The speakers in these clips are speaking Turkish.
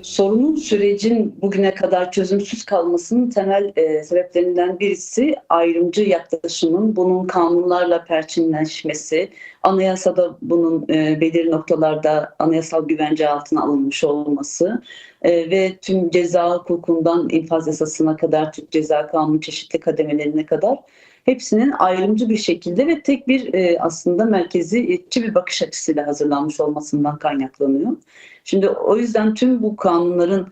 Sorunun sürecin bugüne kadar çözümsüz kalmasının temel sebeplerinden birisi ayrımcı yaklaşımın, bunun kanunlarla perçinleşmesi, anayasada bunun belirli noktalarda anayasal güvence altına alınmış olması ve tüm ceza hukukundan infaz yasasına kadar, Türk Ceza Kanunu çeşitli kademelerine kadar hepsinin ayrımcı bir şekilde ve tek bir aslında merkeziyetçi bir bakış açısıyla hazırlanmış olmasından kaynaklanıyor. Şimdi o yüzden tüm bu kanunların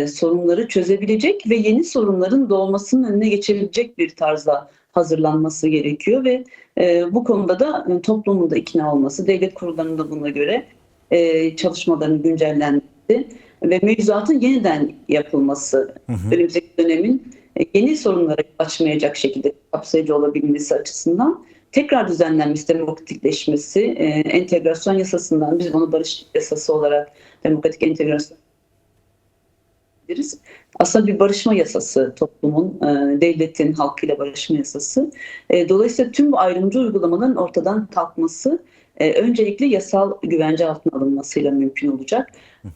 sorunları çözebilecek ve yeni sorunların doğmasının önüne geçebilecek bir tarzda hazırlanması gerekiyor ve bu konuda da toplumun da ikna olması, devlet kurullarının da buna göre çalışmalarının güncellenmesi ve mevzuatın yeniden yapılması, önümüzdeki dönemin yeni sorunlara açmayacak şekilde kapsayıcı olabilmesi açısından tekrar düzenlenmesi, demokratikleşmesi, entegrasyon yasasından, biz onu barış yasası olarak demokratik entegrasyon deriz. Aslında bir barışma yasası toplumun, devletin halkıyla barışma yasası. Dolayısıyla tüm bu ayrımcı uygulamaların ortadan kalkması öncelikle yasal güvence altına alınmasıyla mümkün olacak.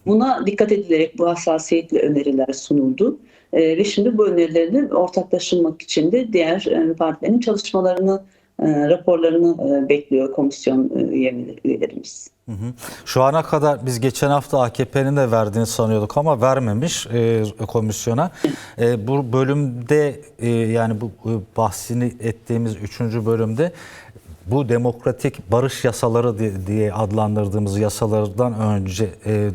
Buna dikkat edilerek bu hassasiyetle öneriler sunuldu. Ve şimdi bu önerilerin ortaklaşılmak için de diğer partilerin çalışmalarını, raporlarını bekliyor komisyon üyelerimiz. Şu ana kadar biz geçen hafta AKP'nin de verdiğini sanıyorduk ama vermemiş komisyona. Bu bölümde yani bu bahsini ettiğimiz 3. bölümde bu demokratik barış yasaları diye adlandırdığımız yasalardan önce,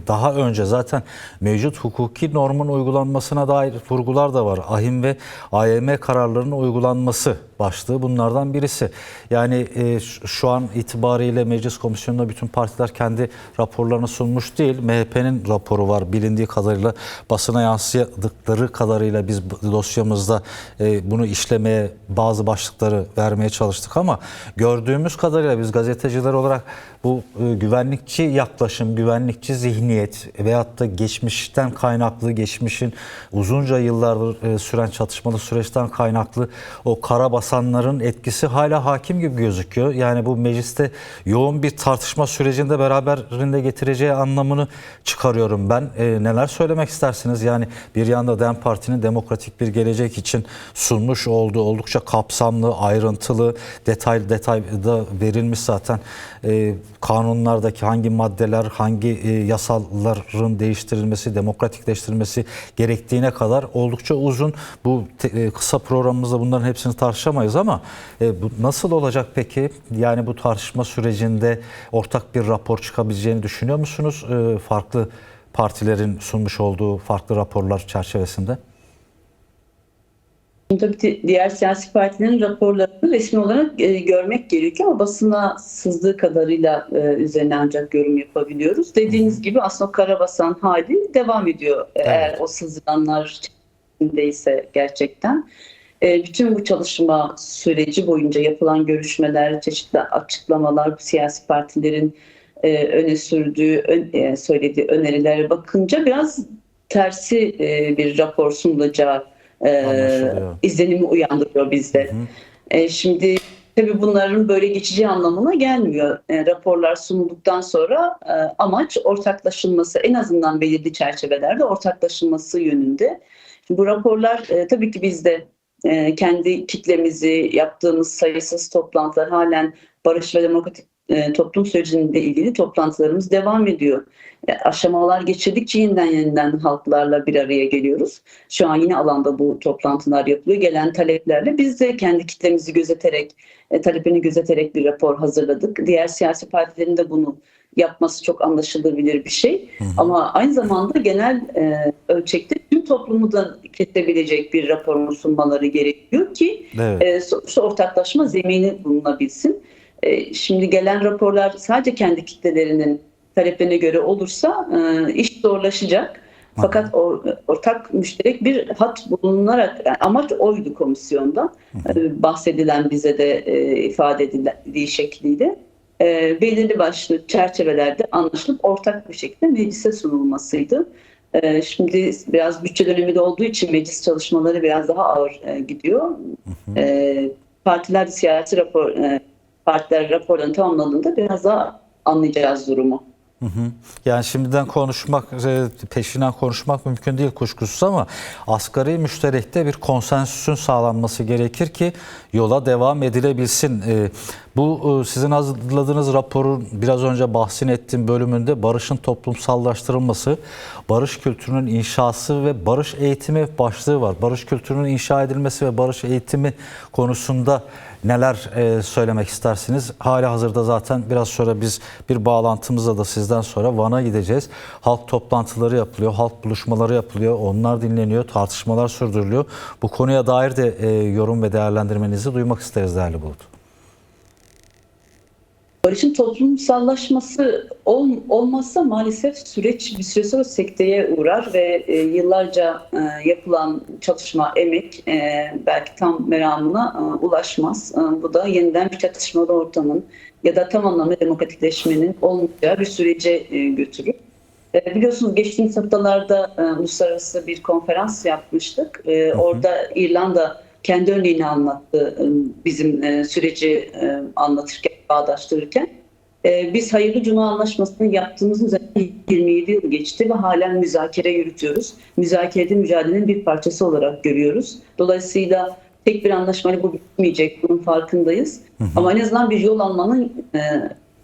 daha önce zaten mevcut hukuki normun uygulanmasına dair vurgular da var. AİHM ve AYM kararlarının uygulanması başlığı bunlardan birisi. Yani şu an itibariyle Meclis Komisyonu'nda bütün partiler kendi raporlarını sunmuş değil. MHP'nin raporu var bilindiği kadarıyla, basına yansıdıkları kadarıyla biz dosyamızda bunu işlemeye, bazı başlıkları vermeye çalıştık ama gördüğümüz kadarıyla biz gazeteciler olarak bu güvenlikçi yaklaşım, güvenlikçi zihniyet veyahut da geçmişten kaynaklı, geçmişin uzunca yıllardır süren çatışmalı süreçten kaynaklı o karabasanların etkisi hala hakim gibi gözüküyor. Yani bu mecliste yoğun bir tartışma sürecinde beraberinde getireceği anlamını çıkarıyorum ben. Neler söylemek istersiniz? Yani bir yanda DEM Parti'nin demokratik bir gelecek için sunmuş olduğu oldukça kapsamlı, ayrıntılı, detayda verilmiş zaten kanunlardaki hangi maddeler, hangi yasaların değiştirilmesi, demokratikleştirilmesi gerektiğine kadar oldukça uzun. Bu kısa programımızda bunların hepsini tartışamayız ama bu nasıl olacak peki? Yani bu tartışma sürecinde ortak bir rapor çıkabileceğini düşünüyor musunuz? Farklı partilerin sunmuş olduğu farklı raporlar çerçevesinde. Tabii diğer siyasi partilerin raporlarını resmi olarak görmek gerekiyor ama basına sızdığı kadarıyla üzerine ancak yorum yapabiliyoruz. Dediğiniz gibi aslında karabasan hali devam ediyor. Evet. Eğer o sızılanlar içindeyse gerçekten. Bütün bu çalışma süreci boyunca yapılan görüşmeler, çeşitli açıklamalar, bu siyasi partilerin öne sürdüğü, söylediği önerilere bakınca biraz tersi bir rapor sunulacağı izlenimi uyandırıyor bizde. Şimdi tabii bunların böyle geçici anlamına gelmiyor. Raporlar sunulduktan sonra amaç ortaklaşılması, en azından belirli çerçevelerde ortaklaşılması yönünde. Şimdi bu raporlar tabii ki biz de kendi kitlemizi, yaptığımız sayısız toplantılar, halen barış ve demokratik toplum sürecinde ilgili toplantılarımız devam ediyor. Aşamalar geçirdikçe yeniden halklarla bir araya geliyoruz. Şu an yine alanda bu toplantılar yapılıyor. Gelen taleplerle biz de kendi kitlemizi gözeterek, talepini gözeterek bir rapor hazırladık. Diğer siyasi partilerin de bunu yapması çok anlaşılabilir bir şey. Ama aynı zamanda genel ölçekte tüm toplumu da kesebilecek bir raporunu sunmaları gerekiyor ki sonuçta ortaklaşma zemini bulunabilsin. Şimdi gelen raporlar sadece kendi kitlelerinin taleplerine göre olursa iş zorlaşacak. Fakat ortak müşterek bir hat bulunarak, yani amaç oydu komisyonda. Bahsedilen, bize de ifade edildiği şekliyle belirli başlı çerçevelerde anlaşılıp ortak bir şekilde meclise sunulmasıydı. Şimdi biraz bütçe dönemi de olduğu için meclis çalışmaları biraz daha ağır gidiyor. Partiler siyasi partiler raporlarını tamamladığında biraz daha anlayacağız durumu. Yani şimdiden konuşmak, peşinden konuşmak mümkün değil kuşkusuz ama asgari müşterekte bir konsensüsün sağlanması gerekir ki yola devam edilebilsin. Bu sizin hazırladığınız raporun biraz önce bahsini ettiğim bölümünde barışın toplumsallaştırılması, barış kültürünün inşası ve barış eğitimi başlığı var. Barış kültürünün inşa edilmesi ve barış eğitimi konusunda neler söylemek istersiniz? Halihazırda zaten biraz sonra biz bir bağlantımızla da sizden sonra Van'a gideceğiz. Halk toplantıları yapılıyor, halk buluşmaları yapılıyor, onlar dinleniyor, tartışmalar sürdürülüyor. Bu konuya dair de yorum ve değerlendirmenizi duymak isteriz değerli Bulut. Barışın toplumsallaşması olmazsa maalesef süreç bir süre sonra sekteye uğrar ve yıllarca yapılan çalışma, emek belki tam meramına ulaşmaz. Bu da yeniden bir çatışmalı ortamın ya da tam anlamda demokratikleşmenin olmayacağı bir sürece götürür. Biliyorsunuz geçtiğimiz haftalarda uluslararası bir konferans yapmıştık. Orada İrlanda kendi örneğini anlattı bizim süreci anlatırken, bağdaştırırken. Biz Hayırlı Cuma Anlaşması'nı yaptığımız üzerine 27 yıl geçti ve halen müzakere yürütüyoruz. Müzakerede mücadelenin bir parçası olarak görüyoruz. Dolayısıyla tek bir anlaşmayla bu bitmeyecek, bunun farkındayız. Ama en azından bir yol almanın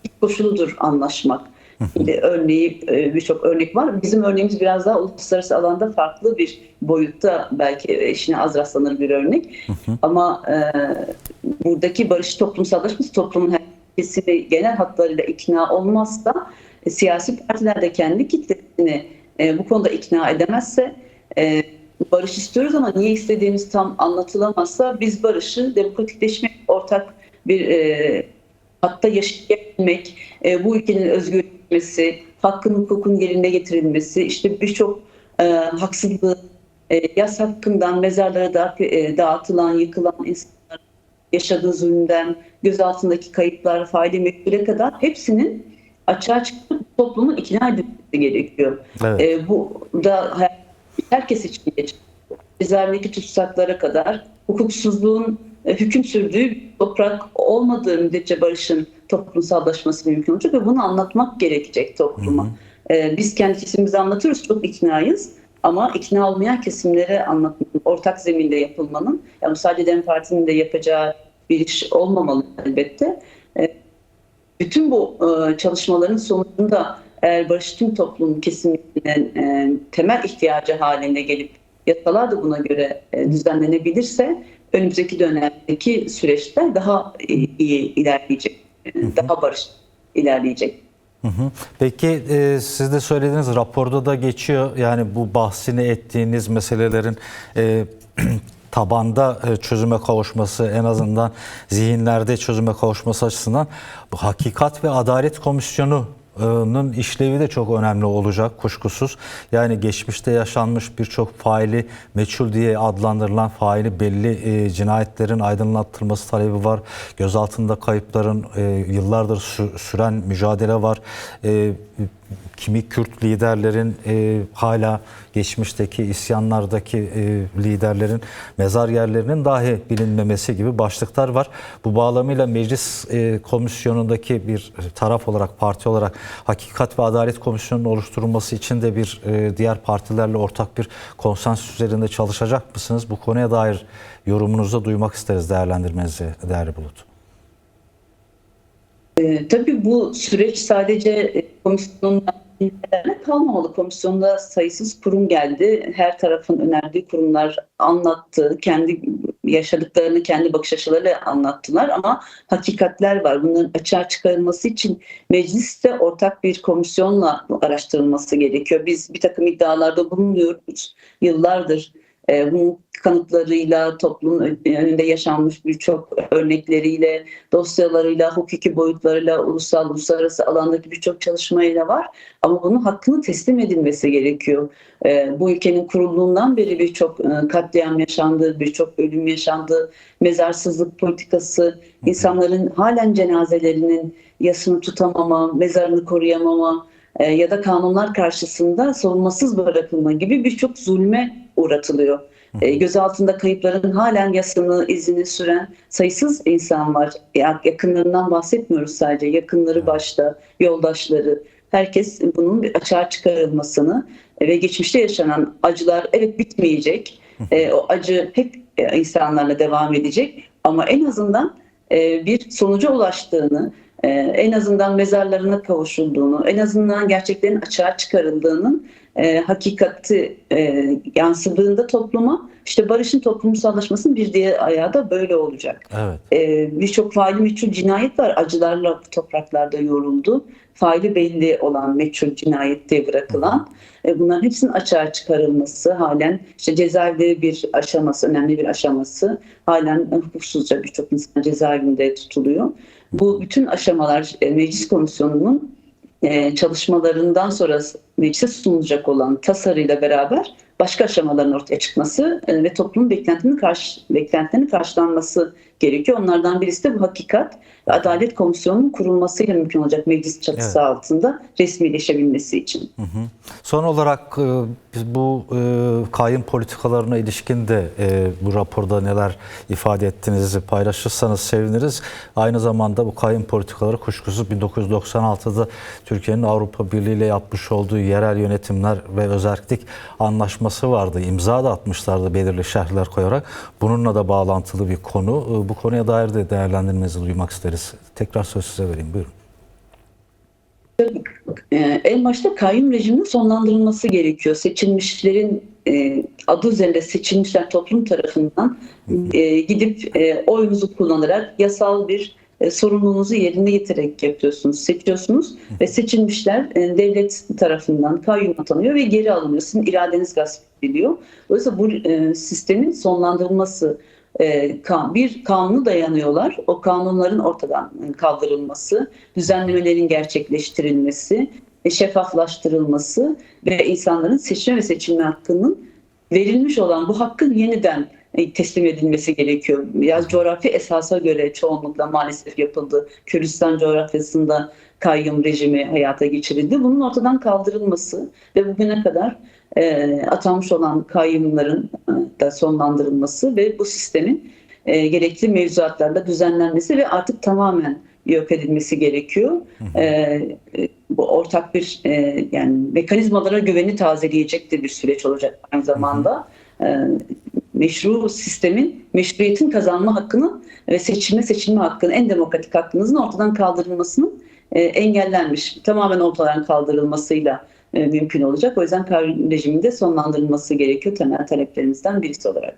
ilk koşuludur anlaşmak. Örneği birçok örnek var. Bizim örneğimiz biraz daha uluslararası alanda farklı bir boyutta, belki eşine az rastlanır bir örnek. Ama buradaki barış toplumsallaşması, toplumun her kesimi genel hatlarıyla ikna olmazsa, siyasi partiler de kendi kitlesini bu konuda ikna edemezse, barış istiyoruz ama niye istediğimiz tam anlatılamazsa biz barışı demokratikleşmek, ortak bir hatta yaşayabilmek, bu ülkenin özgürleşmesi, hakkın hukukun yerine getirilmesi, işte birçok haksızlığı, yas hakkından mezarlara dağıtılan, yıkılan insanlar yaşadığı zulümden, gözaltındaki kayıplar, faili mektule kadar hepsinin açığa çıkıp toplumun ikna edilmesi gerekiyor. Evet. Bu da herkes için geçerli. Cezaevindeki tutsaklara kadar hukuksuzluğun hüküm sürdüğü bir toprak olmadığı müddetçe barışın toplumsallaşması mümkün olacak ve bunu anlatmak gerekecek topluma. Biz kendi kesimimizi anlatıyoruz, çok iknayız ama ikna olmayan kesimlere anlatmanın, ortak zeminde yapılmanın, yani sadece DEM Parti'nin de yapacağı bir iş olmamalı elbette. Bütün bu çalışmaların sonucunda eğer barış tüm toplum kesimlerinin temel ihtiyacı haline gelip yasalar da buna göre düzenlenebilirse önümüzdeki dönemdeki süreçte daha iyi ilerleyecek, daha barış ilerleyecek. Peki siz de söylediğiniz raporda da geçiyor, yani bu bahsini ettiğiniz meselelerin tabanda çözüme kavuşması, en azından zihinlerde çözüme kavuşması açısından bu Hakikat ve Adalet Komisyonu'nun işlevi de çok önemli olacak kuşkusuz. Yani geçmişte yaşanmış birçok faili meçhul diye adlandırılan faili belli cinayetlerin aydınlatılması talebi var. Gözaltında kayıpların yıllardır süren mücadele var. Kimi Kürt liderlerin hala geçmişteki isyanlardaki liderlerin mezar yerlerinin dahi bilinmemesi gibi başlıklar var. Bu bağlamıyla meclis komisyonundaki bir taraf olarak, parti olarak Hakikat ve Adalet Komisyonu'nun oluşturulması için de bir diğer partilerle ortak bir konsensüs üzerinde çalışacak mısınız? Bu konuya dair yorumunuzu duymak isteriz, değerlendirmenizi değerli Bulut. Tabii bu süreç sadece komisyonun kalmamalı. Komisyonda sayısız kurum geldi. Her tarafın önerdiği kurumlar anlattı. Kendi yaşadıklarını, kendi bakış açılarıyla anlattılar ama hakikatler var. Bunların açığa çıkarılması için mecliste ortak bir komisyonla araştırılması gerekiyor. Biz bir takım iddialarda bulunuyoruz yıllardır. Bunun kanıtlarıyla, toplumun önünde yaşanmış birçok örnekleriyle, dosyalarıyla, hukuki boyutlarıyla, uluslararası alandaki birçok çalışmayla var. Ama bunun hakkını teslim edilmesi gerekiyor. Bu ülkenin kurulduğundan beri birçok katliam yaşandı, birçok ölüm yaşandı, mezarsızlık politikası, insanların halen cenazelerinin yasını tutamama, mezarını koruyamama ya da kanunlar karşısında savunmasız bırakılma gibi birçok zulme uğratılıyor. Gözaltında kayıpların halen yasını, izini süren sayısız insan var. Yakınlarından bahsetmiyoruz sadece. Yakınları başta, yoldaşları, herkes bunun bir açığa çıkarılmasını ve geçmişte yaşanan acılar evet bitmeyecek. O acı hep insanlarla devam edecek ama en azından bir sonuca ulaştığını, en azından mezarlarına kavuşulduğunu, en azından gerçeklerin açığa çıkarıldığının hakikati yansıdığında topluma, işte barışın toplumsallaşmasının bir diğer ayağı da böyle olacak. Evet. Birçok faili meçhul cinayet var. Acılarla bu topraklarda yoruldu. Faili belli olan meçhul cinayette bırakılan. Bunların hepsinin açığa çıkarılması, halen işte cezaevleri bir aşaması, önemli bir aşaması. Halen hukuksuzca birçok insan cezaevinde tutuluyor. Bu bütün aşamalar Meclis Komisyonu'nun çalışmalarından sonra meclise sunulacak olan tasarıyla beraber başka aşamaların ortaya çıkması ve toplumun beklentilerinin karşılanması gerekiyor. Onlardan birisi de bu hakikat ve Adalet Komisyonu'nun kurulmasıyla mümkün olacak, meclis çatısı altında resmileşebilmesi için. Son olarak biz bu kayyum politikalarına ilişkin de bu raporda neler ifade ettiğinizi paylaşırsanız seviniriz. Aynı zamanda bu kayyum politikaları kuşkusuz 1996'da Türkiye'nin Avrupa Birliği ile yapmış olduğu yerel yönetimler ve özerklik anlaşması vardı. İmza da atmışlardı belirli şerhler koyarak. Bununla da bağlantılı bir konu. Bu konuya dair de değerlendirmenizi duymak isteriz. Tekrar söz size vereyim. Buyurun. En başta kayyum rejiminin sonlandırılması gerekiyor. Seçilmişlerin adı üzerinde seçilmişler toplum tarafından gidip oyunuzu kullanarak yasal bir sorumluluğunuzu yerine getirerek yapıyorsunuz, seçiyorsunuz ve seçilmişler devlet tarafından kayyum atanıyor ve geri alınıyor. Sizin iradeniz gasp ediliyor. Dolayısıyla bu sistemin sonlandırılması, bir kanunu dayanıyorlar. O kanunların ortadan kaldırılması, düzenlemelerin gerçekleştirilmesi, şeffaflaştırılması ve insanların seçme ve seçilme hakkının verilmiş olan bu hakkın yeniden teslim edilmesi gerekiyor. Biraz coğrafi esasa göre çoğunlukla maalesef yapıldı. Kürdistan coğrafyasında kayyum rejimi hayata geçirildi. Bunun ortadan kaldırılması ve bugüne kadar atanmış olan kayyumların da sonlandırılması ve bu sistemin gerekli mevzuatlarda düzenlenmesi ve artık tamamen yok edilmesi gerekiyor. Bu ortak bir yani mekanizmalara güveni tazeleyecek de bir süreç olacak aynı zamanda. Meşru sistemin meşruiyetin kazanma hakkını ve seçilme hakkının, en demokratik hakkınızın ortadan kaldırılmasının engellenmiş, tamamen ortadan kaldırılmasıyla mümkün olacak. O yüzden kayyum rejiminde sonlandırılması gerekiyor temel taleplerimizden birisi olarak.